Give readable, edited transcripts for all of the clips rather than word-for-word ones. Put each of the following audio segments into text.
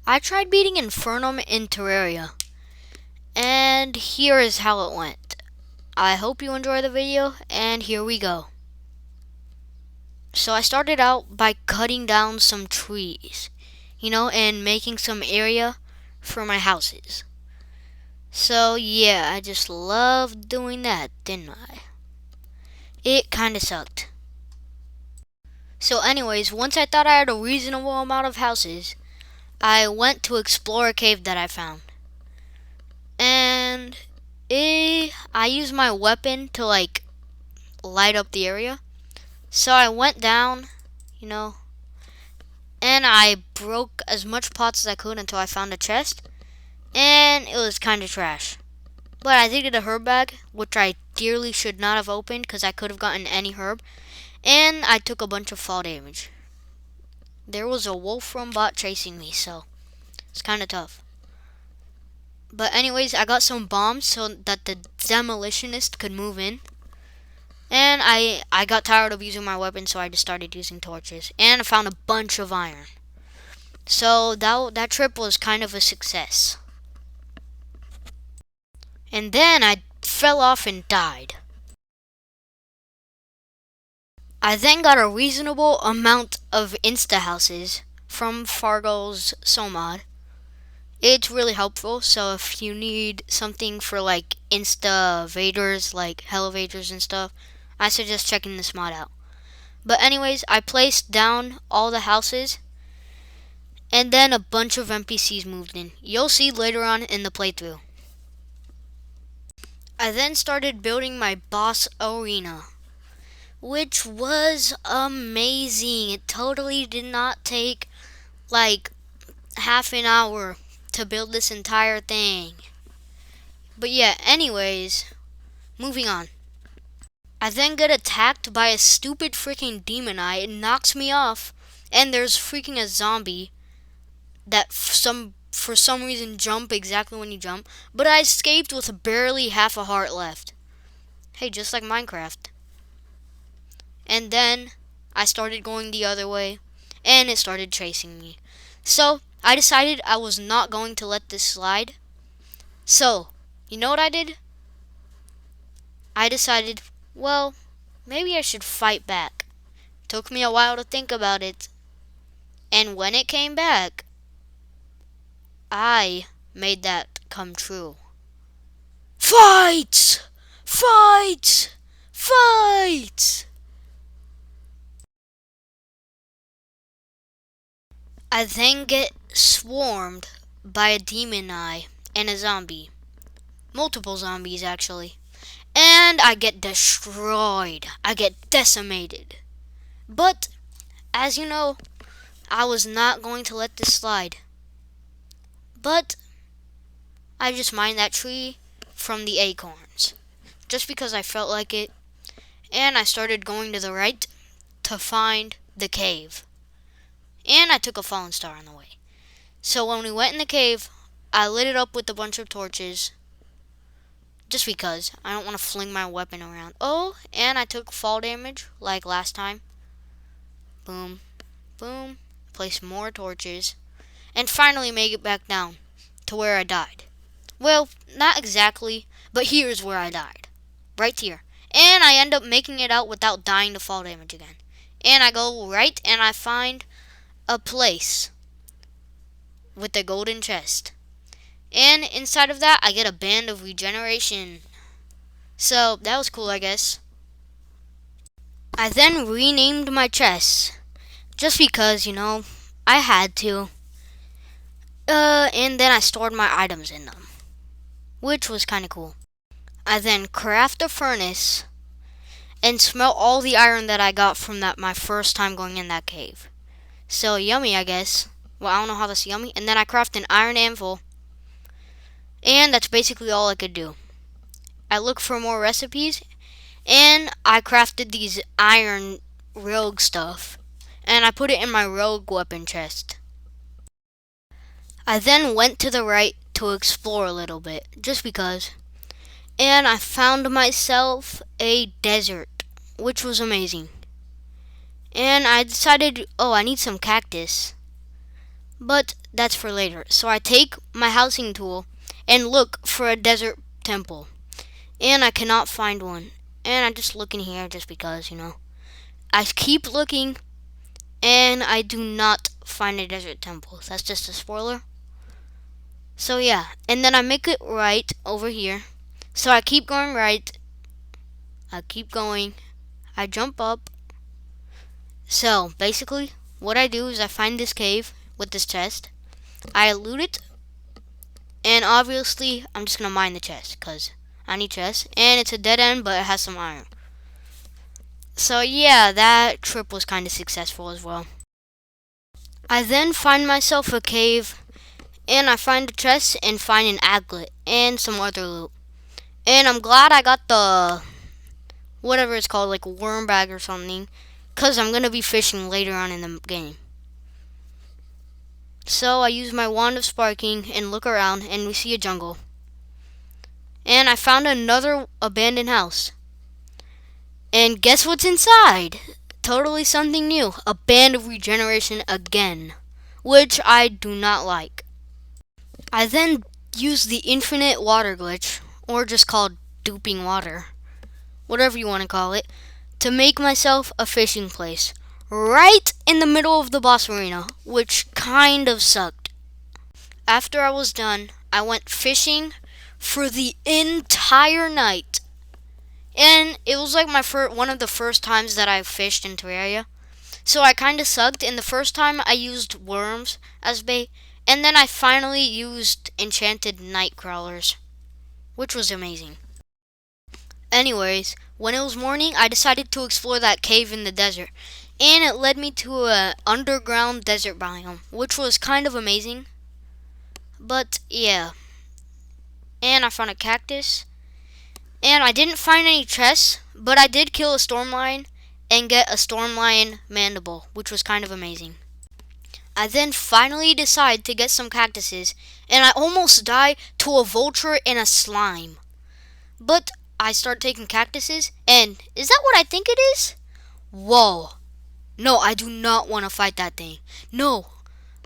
I tried beating Infernum in Terraria, and here is how it went. I hope you enjoy the video, and here we go. So I started out by cutting down some trees, and making some area for my houses. So yeah, I just loved doing that, didn't I? It kinda sucked. So anyways, once I thought I had a reasonable amount of houses, I went to explore a cave that I found. And I used my weapon to light up the area. So I went down, you know, and I broke as much pots as I could until I found a chest. And it was kind of trash. But I did get a herb bag, which I dearly should not have opened because I could have gotten any herb. And I took a bunch of fall damage. There was a wolf from bot chasing me, so it's kind of tough. But anyways, I got some bombs so that the demolitionist could move in. And I got tired of using my weapon, so I just started using torches. And I found a bunch of iron. So that trip was kind of a success. And then I fell off and died. I then got a reasonable amount of insta houses from Fargo's mod. It's really helpful, so if you need something for insta-vaders, like elevators and stuff, I suggest checking this mod out. But anyways, I placed down all the houses, and then a bunch of NPCs moved in. You'll see later on in the playthrough. I then started building my boss arena, which was amazing. It totally did not take half an hour to build this entire thing. But yeah, anyways, moving on. I then get attacked by a stupid freaking demon eye. It knocks me off, and there's freaking a zombie that for some reason jump exactly when you jump, but I escaped with barely half a heart left. Hey, just like Minecraft. And then I started going the other way, and it started chasing me. So I decided I was not going to let this slide. So, you know what I did? I decided, well, maybe I should fight back. Took me a while to think about it. And when it came back, I made that come true. Fight! Fight! Fight! I then get swarmed by a demon eye and a zombie. Multiple zombies, actually. And I get destroyed. I get decimated. But, as you know, I was not going to let this slide. But I just mined that tree from the acorns, just because I felt like it. And I started going to the right to find the cave. And I took a fallen star on the way. So when we went in the cave, I lit it up with a bunch of torches. Just because I don't want to fling my weapon around. Oh, and I took fall damage like last time. Boom, boom. Place more torches. And finally make it back down to where I died. Well, not exactly, but here's where I died. Right here. And I end up making it out without dying to fall damage again. And I go right and I find a place with a golden chest. And inside of that, I get a band of regeneration. So, that was cool, I guess. I then renamed my chests. Just because, I had to. And then I stored my items in them, which was kind of cool. I then craft a furnace and smelt all the iron that I got from my first time going in that cave. So, yummy, I guess. Well, I don't know how that's yummy. And then I craft an iron anvil. And that's basically all I could do. I looked for more recipes, and I crafted these iron rogue stuff. And I put it in my rogue weapon chest. I then went to the right to explore a little bit, just because. And I found myself a desert, which was amazing. And I decided, oh, I need some cactus. But that's for later. So I take my housing tool and look for a desert temple. And I cannot find one. And I just look in here just because, I keep looking and I do not find a desert temple. That's just a spoiler. So yeah, and then I make it right over here. So I keep going right. I keep going. I jump up. So basically, what I do is I find this cave with this chest. I loot it. And obviously, I'm just going to mine the chest because I need chest. And it's a dead end, but it has some iron. So yeah, that trip was kind of successful as well. I then find myself a cave. And I find a chest and find an aglet and some other loot. And I'm glad I got the whatever it's called, like worm bag or something, because I'm going to be fishing later on in the game. So I use my wand of sparking and look around and we see a jungle. And I found another abandoned house. And guess what's inside? Totally something new. A band of regeneration again, which I do not like. I then use the infinite water glitch, or just called duping water, whatever you want to call it, to make myself a fishing place right in the middle of the boss arena, which kind of sucked. After I was done, I went fishing for the entire night. And it was like one of the first times that I fished in Terraria. So I kind of sucked, and the first time I used worms as bait, and then I finally used enchanted night crawlers, which was amazing. Anyways, when it was morning, I decided to explore that cave in the desert, and it led me to an underground desert biome, which was kind of amazing. But yeah, and I found a cactus, and I didn't find any chests, but I did kill a storm lion and get a storm lion mandible, which was kind of amazing. I then finally decide to get some cactuses, and I almost die to a vulture and a slime. But I start taking cactuses, and is that what I think it is? Whoa. No, I do not want to fight that thing. No.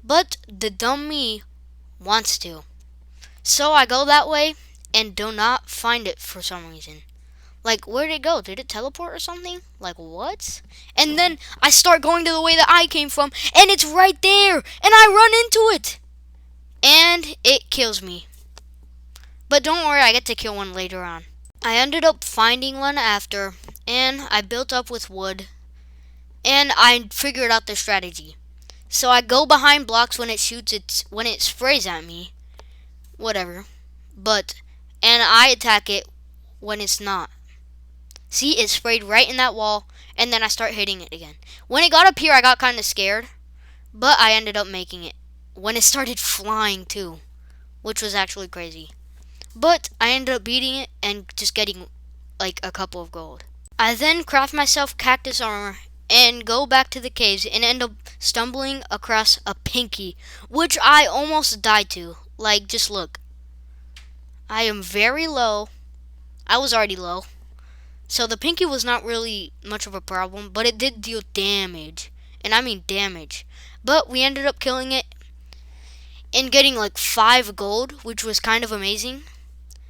But the dumb me wants to. So I go that way and do not find it for some reason. Like, where did it go? Did it teleport or something? Like, what? And then I start going to the way that I came from, and it's right there, and I run into it. And it kills me. But don't worry, I get to kill one later on. I ended up finding one after, and I built up with wood, and I figured out the strategy. So I go behind blocks when it when it sprays at me, whatever. And I attack it when it's not. See, it sprayed right in that wall, and then I start hitting it again. When it got up here, I got kind of scared, but I ended up making it. When it started flying too, which was actually crazy. But I ended up beating it and just getting like a couple of gold. I then craft myself cactus armor and go back to the caves and end up stumbling across a pinky, which I almost died to. Like, just look. I am very low. I was already low. So the pinky was not really much of a problem, but it did deal damage. And I mean damage. But we ended up killing it and getting like 5 gold, which was kind of amazing.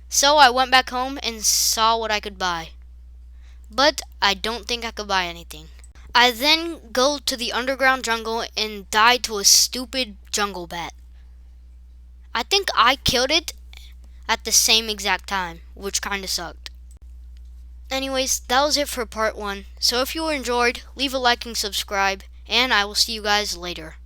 So I went back home and saw what I could buy. But I don't think I could buy anything. I then go to the underground jungle and die to a stupid jungle bat. I think I killed it at the same exact time, which kind of sucked. Anyways, that was it for part 1. So if you enjoyed, leave a like and subscribe, and I will see you guys later.